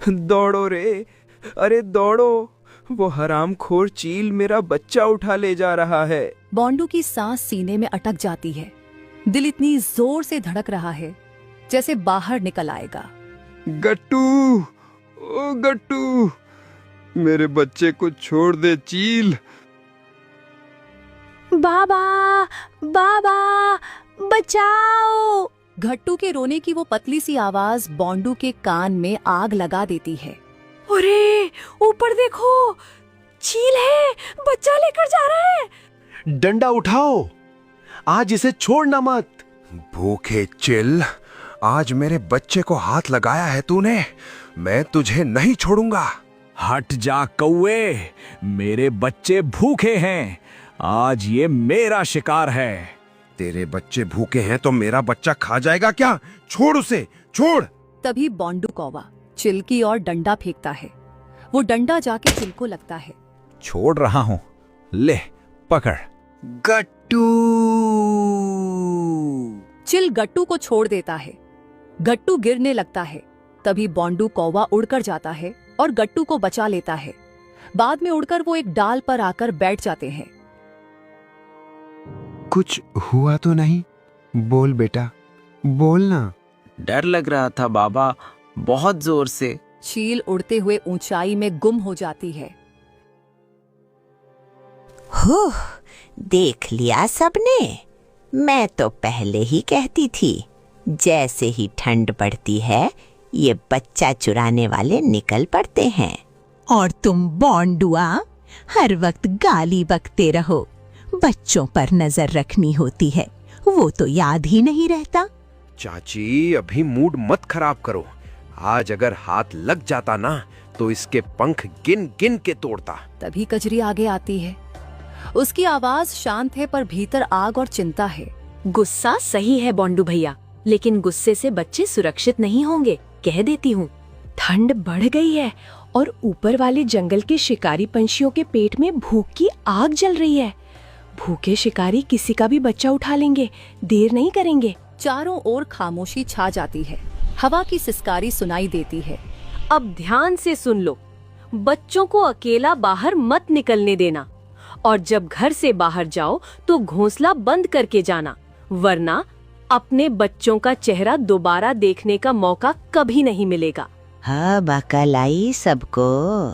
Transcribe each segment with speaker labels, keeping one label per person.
Speaker 1: दौड़ो रे, अरे दौड़ो, वो हरामखोर चील मेरा बच्चा उठा ले जा रहा है।
Speaker 2: बोंडू की सांस सीने में अटक जाती है। दिल इतनी जोर से धड़क रहा है जैसे बाहर निकल आएगा।
Speaker 1: गट्टू, ओ गट्टू, मेरे बच्चे को छोड़ दे चील।
Speaker 3: बाबा, बाबा, बचाओ।
Speaker 2: गट्टू के रोने की वो पतली सी आवाज बोंडू के कान में आग लगा देती है।
Speaker 3: अरे ऊपर देखो, चील है, बच्चा लेकर जा रहा है।
Speaker 4: डंडा उठाओ, आज इसे छोड़ना मत।
Speaker 5: भूखे चिल, आज मेरे बच्चे को हाथ लगाया है तूने, मैं तुझे नहीं छोड़ूंगा।
Speaker 6: हट जा कौवे, मेरे बच्चे भूखे हैं, आज ये मेरा शिकार है।
Speaker 5: तेरे बच्चे भूखे हैं तो मेरा बच्चा खा जाएगा क्या? छोड़ उसे, छोड़।
Speaker 2: तभी बोंडू कौवा चिल की ओर डंडा फेंकता है। वो डंडा जाके चिल को लगता है।
Speaker 6: छोड़ रहा हूं, ले पकड़।
Speaker 4: गट्टू।
Speaker 2: चिल गट्टू को छोड़ देता है। गट्टू गिरने लगता है। तभी बोंडू कौवा उड़कर जाता है और गट्टू को बचा लेता है। बाद में उड़कर वो एक डाल पर आकर बैठ जाते हैं।
Speaker 7: कुछ हुआ तो नहीं? बोल बेटा, बोल ना।
Speaker 8: डर लग रहा था बाबा, बहुत जोर से।
Speaker 2: चील उड़ते हुए ऊंचाई में गुम हो जाती है।
Speaker 9: हो, देख लिया सबने? मैं तो पहले ही कहती थी, जैसे ही ठंड बढ़ती है ये बच्चा चुराने वाले निकल पड़ते हैं।
Speaker 10: और तुम बोंडुआ हर वक्त गाली बकते रहो। बच्चों पर नजर रखनी होती है, वो तो याद ही नहीं रहता।
Speaker 5: चाची, अभी मूड मत खराब करो। आज अगर हाथ लग जाता ना तो इसके पंख गिन गिन के तोड़ता।
Speaker 2: तभी कजरी आगे आती है। उसकी आवाज शांत है पर भीतर आग और चिंता है।
Speaker 3: गुस्सा सही है बोंडू भैया, लेकिन गुस्से से बच्चे सुरक्षित नहीं होंगे, कह देती हूँ। ठंड बढ़ गई है और ऊपर वाले जंगल के शिकारी पंछियों के पेट में भूख की आग जल रही है। भूखे शिकारी किसी का भी बच्चा उठा लेंगे, देर नहीं करेंगे।
Speaker 2: चारों ओर खामोशी छा जाती है। हवा की सिसकारी सुनाई देती है।
Speaker 3: अब ध्यान से सुन लो, बच्चों को अकेला बाहर मत निकलने देना, और जब घर से बाहर जाओ तो घोंसला बंद करके जाना, वरना अपने बच्चों का चेहरा दोबारा देखने का मौका कभी नहीं मिलेगा।
Speaker 9: हाँ, अकल आई सबको।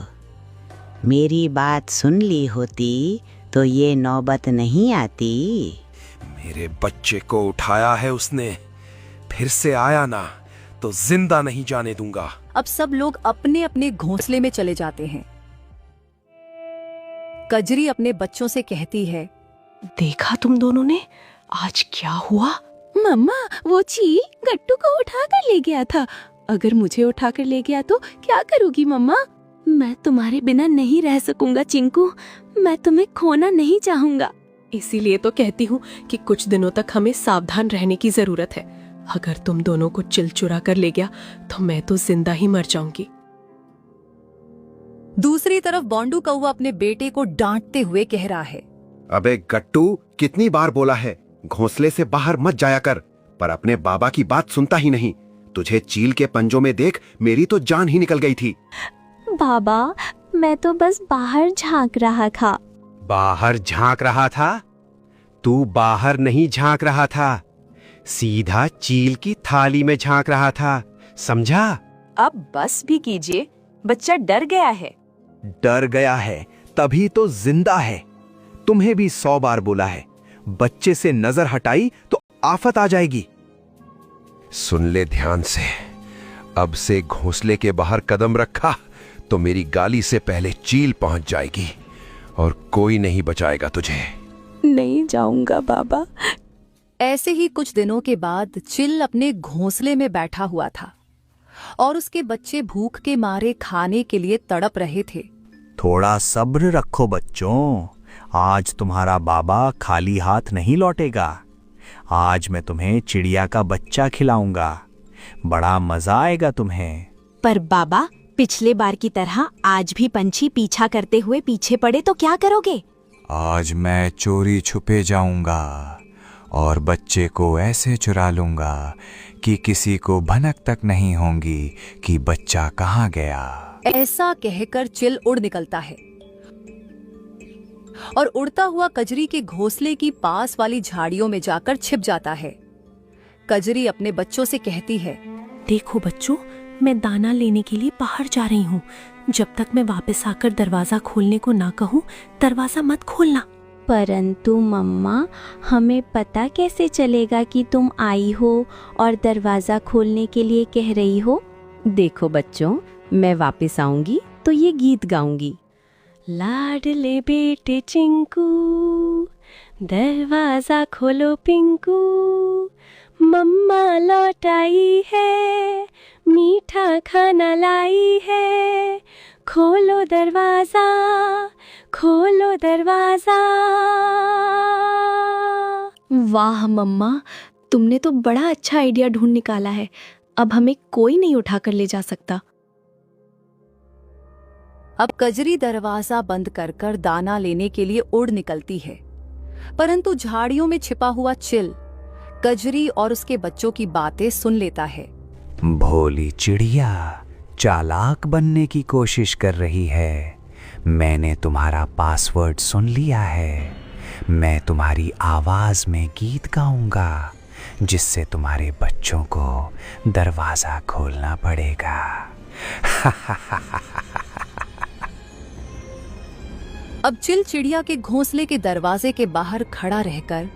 Speaker 9: मेरी बात सुन ली होती तो ये नौबत नहीं आती।
Speaker 5: मेरे बच्चे को उठाया है उसने, फिर से आया ना तो जिंदा नहीं जाने दूंगा।
Speaker 2: अब सब लोग अपने अपने घोंसले में चले जाते हैं। कजरी अपने बच्चों से कहती है,
Speaker 3: देखा तुम दोनों ने आज क्या हुआ?
Speaker 11: मम्मा, वो चील गट्टू को उठा कर ले गया था। अगर मुझे उठा कर ले गया तो क्या करोगी मम्मा? मैं तुम्हारे बिना नहीं रह सकूंगा चिंकू, मैं तुम्हें खोना नहीं चाहूंगा।
Speaker 3: इसीलिए तो कहती हूँ कि कुछ दिनों तक हमें सावधान रहने की जरूरत है। अगर तुम दोनों को चिल चुरा कर ले गया तो मैं तो जिंदा ही मर जाऊंगी।
Speaker 2: दूसरी तरफ बोंडू कौवा अपने बेटे को डांटते हुए कह रहा है,
Speaker 5: अबे गट्टू, कितनी बार बोला है घोंसले से बाहर मत जाया कर, पर अपने बाबा की बात सुनता ही नहीं। तुझे चील के पंजों में देख मेरी तो जान ही निकल गई थी।
Speaker 11: बाबा, मैं तो बस बाहर झांक रहा था।
Speaker 4: बाहर झांक रहा था? तू बाहर नहीं झांक रहा था, सीधा चील की थाली में झांक रहा था, समझा?
Speaker 3: अब बस भी कीजिए, बच्चा डर गया है।
Speaker 6: डर गया है तभी तो जिंदा है। तुम्हें भी 100 बार बोला है, बच्चे से नजर हटाई तो आफत आ जाएगी।
Speaker 5: सुन ले ध्यान से, अब से घोंसले के बाहर कदम रखा तो मेरी गाली से पहले चील पहुंच जाएगी और कोई नहीं बचाएगा तुझे।
Speaker 11: नहीं जाऊंगा बाबा।
Speaker 2: ऐसे ही कुछ दिनों के बाद चिल अपने घोंसले में बैठा हुआ था और उसके बच्चे भूख के मारे खाने के लिए तड़प रहे थे।
Speaker 6: थोड़ा सब्र रखो बच्चों, आज तुम्हारा बाबा खाली हाथ नहीं लौटेगा। आज मैं तुम्हें चिड़िया का बच्चा खिलाऊंगा, बड़ा मजा आएगा तुम्हें।
Speaker 3: पर बाबा, पिछले बार की तरह आज भी पंछी पीछा करते हुए पीछे पड़े तो क्या करोगे?
Speaker 7: आज मैं चोरी छुपे जाऊंगा
Speaker 6: और बच्चे को ऐसे चुरा लूंगा कि किसी को भनक तक नहीं होगी कि बच्चा कहाँ गया।
Speaker 2: ऐसा कहकर चिल उड़ निकलता है और उड़ता हुआ कजरी के घोंसले की पास वाली झाड़ियों में जाकर छिप जाता है। कजरी अपने बच्चों से कहती है,
Speaker 3: देखो बच्चों, मैं दाना लेने के लिए बाहर जा रही हूँ। जब तक मैं वापस आकर दरवाजा खोलने को ना कहूँ, दरवाजा मत खोलना।
Speaker 11: परंतु मम्मा, हमें पता कैसे चलेगा कि तुम आई हो और दरवाजा खोलने के लिए कह रही हो? देखो बच्चों, मैं वापस आऊंगी तो ये गीत गाऊंगी। लाडले बेटे चिंकू, दरवाजा खोलो पिंकू, मम्मा लौट आई है, मीठा खाना लाई है, खोलो दरवाजा, खोलो दरवाजा। वाह मम्मा, तुमने तो बड़ा अच्छा आइडिया ढूंढ निकाला है। अब हमें कोई नहीं उठाकर ले जा सकता।
Speaker 2: अब कजरी दरवाजा बंद कर दाना लेने के लिए उड़ निकलती है, परंतु झाड़ियों में छिपा हुआ चिल कजरी और उसके बच्चों की बातें सुन लेता है।
Speaker 6: भोली चिड़िया चालाक बनने की कोशिश कर रही है। मैंने तुम्हारा पासवर्ड सुन लिया है। मैं तुम्हारी आवाज में गीत गाऊंगा, जिससे तुम्हारे बच्चों को दरवाजा खोलना पड़ेगा।
Speaker 2: अब चिल चिड़िया के घोंसले के दरवाजे के बाहर खड़ा रहकर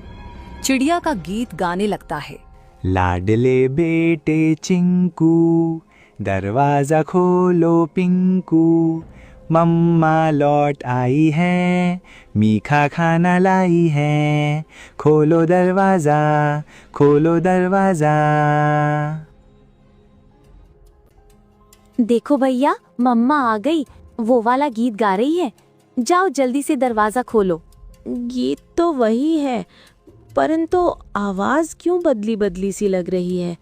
Speaker 2: चिड़िया का गीत गाने लगता है।
Speaker 6: लाडले बेटे चिंकू, दरवाजा खोलो पिंकू, मम्मा लौट आई है, मीठा खाना लाई है, खोलो दरवाजा, खोलो दरवाजा।
Speaker 11: देखो भैया, मम्मा आ गई, वो वाला गीत गा रही है। जाओ जल्दी से दरवाजा खोलो।
Speaker 12: गीत तो वही है, परंतु आवाज क्यों बदली बदली सी लग रही है?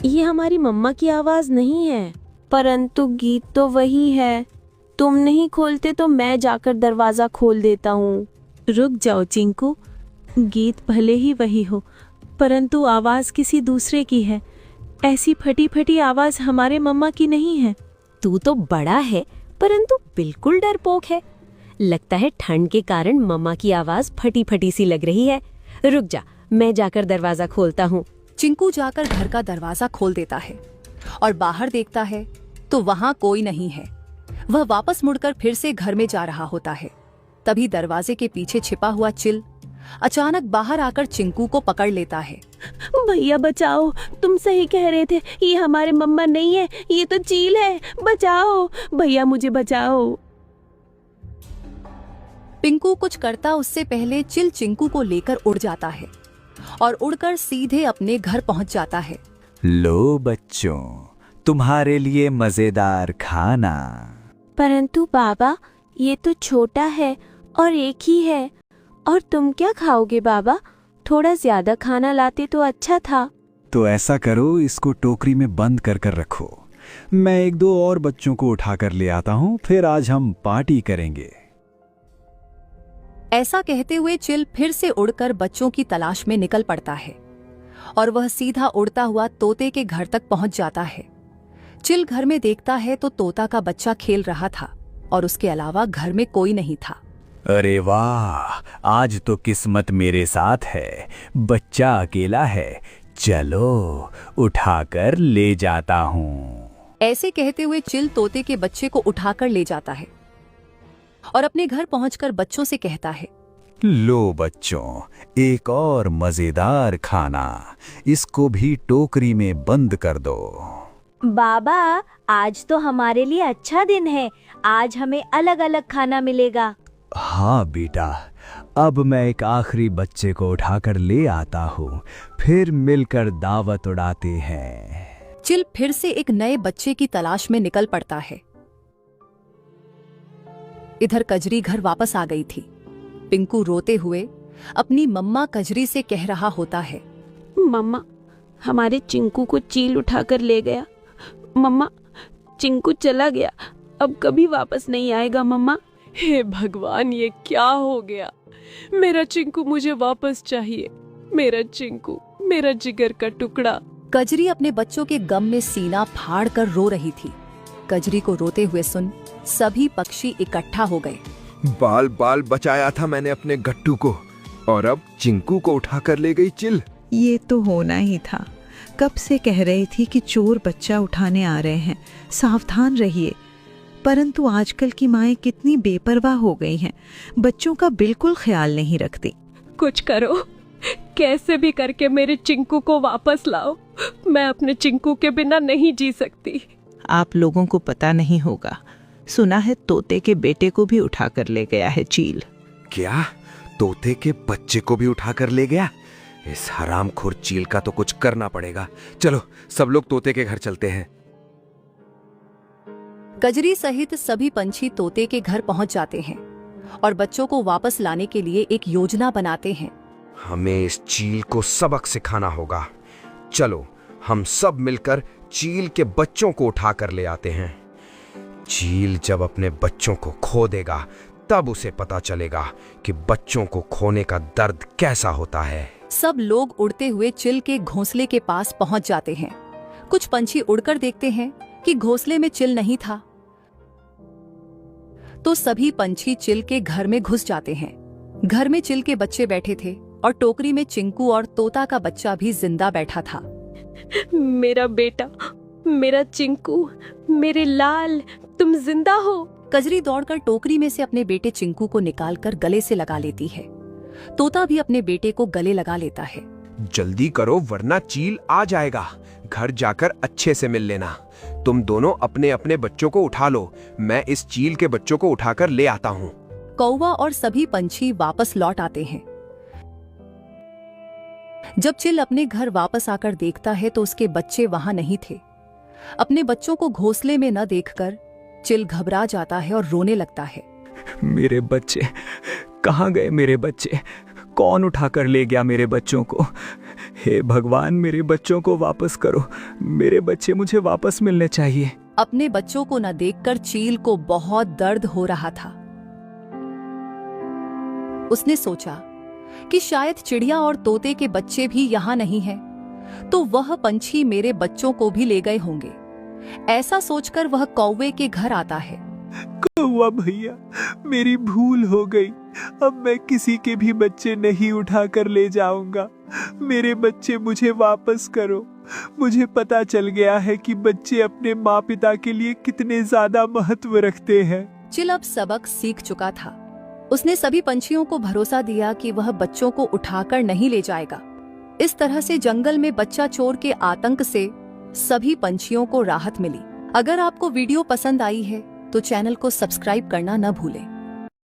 Speaker 12: ये हमारी मम्मा की आवाज नहीं है। परंतु गीत तो वही है। तुम नहीं खोलते तो मैं जाकर दरवाजा खोल देता हूँ। रुक जाओ चिंकू, गीत भले ही वही हो, परंतु आवाज किसी दूसरे की है। ऐसी फटी फटी आवाज हमारे मम्मा की नहीं है।
Speaker 3: तू तो बड़ा है, परंतु बिल्कुल डरपोक है। लगता है ठंड के कारण मम्मा की आवाज फटी फटी सी लग रही है। रुक जा, मैं जाकर दरवाजा खोलता हूँ।
Speaker 2: चिंकू जाकर घर का दरवाजा खोल देता है और बाहर देखता है तो वहाँ कोई नहीं है। वह वापस मुड़कर फिर से घर में जा रहा होता है। तभी दरवाजे के पीछे छिपा हुआ चिल अचानक बाहर आकर चिंकू को पकड़ लेता है।
Speaker 12: भैया बचाओ, तुम सही कह रहे थे, ये हमारे मम्मा नहीं है, ये तो चील है। बचाओ भैया, मुझे बचाओ।
Speaker 2: पिंकू कुछ करता उससे पहले चिल चिंकू को लेकर उड़ जाता है और उड़कर सीधे अपने घर पहुंच जाता है।
Speaker 6: लो बच्चों, तुम्हारे लिए मजेदार खाना।
Speaker 12: परंतु बाबा, ये तो छोटा है और एक ही है, और तुम क्या खाओगे बाबा? थोड़ा ज्यादा खाना लाते तो अच्छा था।
Speaker 6: तो ऐसा करो, इसको टोकरी में बंद कर कर रखो। मैं एक दो और बच्चों को उठाकर ले आता हूँ, फिर आज हम पार्टी करेंगे।
Speaker 2: ऐसा कहते हुए चिल फिर से उड़कर बच्चों की तलाश में निकल पड़ता है और वह सीधा उड़ता हुआ तोते के घर तक पहुंच जाता है। चिल घर में देखता है तो तोता का बच्चा खेल रहा था और उसके अलावा घर में कोई नहीं था।
Speaker 6: अरे वाह, आज तो किस्मत मेरे साथ है। बच्चा अकेला है, चलो उठाकर ले जाता हूँ।
Speaker 2: ऐसे कहते हुए चिल तोते के बच्चे को उठाकर ले जाता है और अपने घर पहुंचकर बच्चों से कहता है,
Speaker 6: लो बच्चों, एक और मजेदार खाना, इसको भी टोकरी में बंद कर दो।
Speaker 12: बाबा, आज तो हमारे लिए अच्छा दिन है। आज हमें अलग अलग खाना मिलेगा।
Speaker 6: हाँ बेटा, अब मैं एक आखिरी बच्चे को उठाकर ले आता हूँ, फिर मिलकर दावत उड़ाते हैं।
Speaker 2: चिल फिर से एक नए बच्चे की तलाश में निकल पड़ता है। इधर कजरी घर वापस आ गई थी। पिंकू रोते हुए अपनी मम्मा कजरी से कह रहा होता है,
Speaker 12: मम्मा, हमारे चिंकू को चील उठाकर ले गया। मम्मा, चिंकू चला गया, अब कभी वापस नहीं आएगा। मम्मा,
Speaker 13: हे भगवान, ये क्या हो गया? मेरा चिंकू मुझे वापस चाहिए।
Speaker 12: मेरा चिंकू, मेरा जिगर का टुकड़ा।
Speaker 2: कजरी अपने बच्चों के गम में सीना फाड़ कर रो रही थी। कजरी को रोते हुए सुन सभी पक्षी इकट्ठा हो गए।
Speaker 1: बाल बाल बचाया था मैंने अपने गट्टू को, और अब चिंकू को उठाकर ले गई चिल।
Speaker 10: ये तो होना ही था। कब से कह रही थी कि चोर बच्चा उठाने आ रहे हैं, सावधान रहिए। परंतु आजकल की माएं कितनी बेपरवाह हो गई हैं, बच्चों का बिल्कुल ख्याल नहीं रखती।
Speaker 12: कुछ करो, कैसे भी करके मेरे चिंकू को वापस लाओ। मैं अपने चिंकू के बिना नहीं जी सकती।
Speaker 10: आप लोगों को पता नहीं होगा, सुना है तोते के बेटे को भी उठाकर ले गया है चील।
Speaker 4: क्या? तोते के बच्चे को भी उठाकर ले गया? इस हरामखोर चील का तो कुछ करना पड़ेगा। चलो सब लोग तोते के घर चलते हैं।
Speaker 2: कजरी सहित सभी पंछी तोते के घर पहुंच जाते हैं और बच्चों को वापस लाने के लिए एक योजना बनाते हैं।
Speaker 4: हमें इस चील को सबक सिखाना होगा। चलो हम सब मिलकर चील के बच्चों को उठाकर ले आते हैं। चील जब अपने बच्चों को खो देगा तब उसे पता चलेगा कि बच्चों को खोने का दर्द कैसा होता है।
Speaker 2: सब लोग उड़ते हुए चिल के घोंसले के पास पहुंच जाते हैं। कुछ पंछी उड़कर देखते हैं कि घोंसले में चिल नहीं था, तो सभी पंछी चिल के घर में घुस जाते हैं। घर में चिल के बच्चे बैठे थे और टोकरी में चिंकू और तोता का बच्चा भी जिंदा बैठा था।
Speaker 12: मेरा बेटा, मेरा चिंकू, मेरे लाल, तुम जिंदा हो।
Speaker 2: कजरी दौड़कर टोकरी में से अपने बेटे चिंकू को निकालकर गले से लगा लेती है। तोता भी अपने बेटे को गले लगा लेता है।
Speaker 1: जल्दी करो वरना चील आ जाएगा। घर जाकर अच्छे से मिल लेना। तुम दोनों अपने अपने बच्चों को उठा लो, मैं इस चील के बच्चों को उठाकर ले आता हूँ।
Speaker 2: कौवा और सभी पंछी वापस लौट आते हैं। जब चिल अपने घर वापस आकर देखता है तो उसके बच्चे वहां नहीं थे। अपने बच्चों को घोंसले में न देखकर चिल घबरा जाता है और रोने लगता है।
Speaker 6: मेरे बच्चे कहाँ गए? मेरे बच्चे कौन उठाकर ले गया मेरे बच्चों को? हे भगवान, मेरे बच्चों को वापस करो। मेरे बच्चे मुझे वापस मिलने चाहिए।
Speaker 2: अपने बच्चों को न देखकर चील को बहुत दर्द हो रहा था। उसने सोचा कि शायद चिड़िया और तोते के बच्चे भी यहाँ नहीं हैं, तो वह पंछी मेरे बच्चों को भी ले गए होंगे। ऐसा सोचकर वह कौवे के घर आता है।
Speaker 6: कौवा भैया, मेरी भूल हो गई। अब मैं किसी के भी बच्चे नहीं उठाकर ले जाऊंगा। मेरे बच्चे मुझे वापस करो। मुझे पता चल गया है कि बच्चे अपने माँ पिता के लिए कितने ज्यादा महत्व रखते हैं।
Speaker 2: चिल अब सबक सीख चुका था। उसने सभी पंछियों को भरोसा दिया कि वह बच्चों को उठाकर नहीं ले जाएगा। इस तरह से जंगल में बच्चा चोर के आतंक से सभी पंछियों को राहत मिली। अगर आपको वीडियो पसंद आई है तो चैनल को सब्सक्राइब करना न भूलें।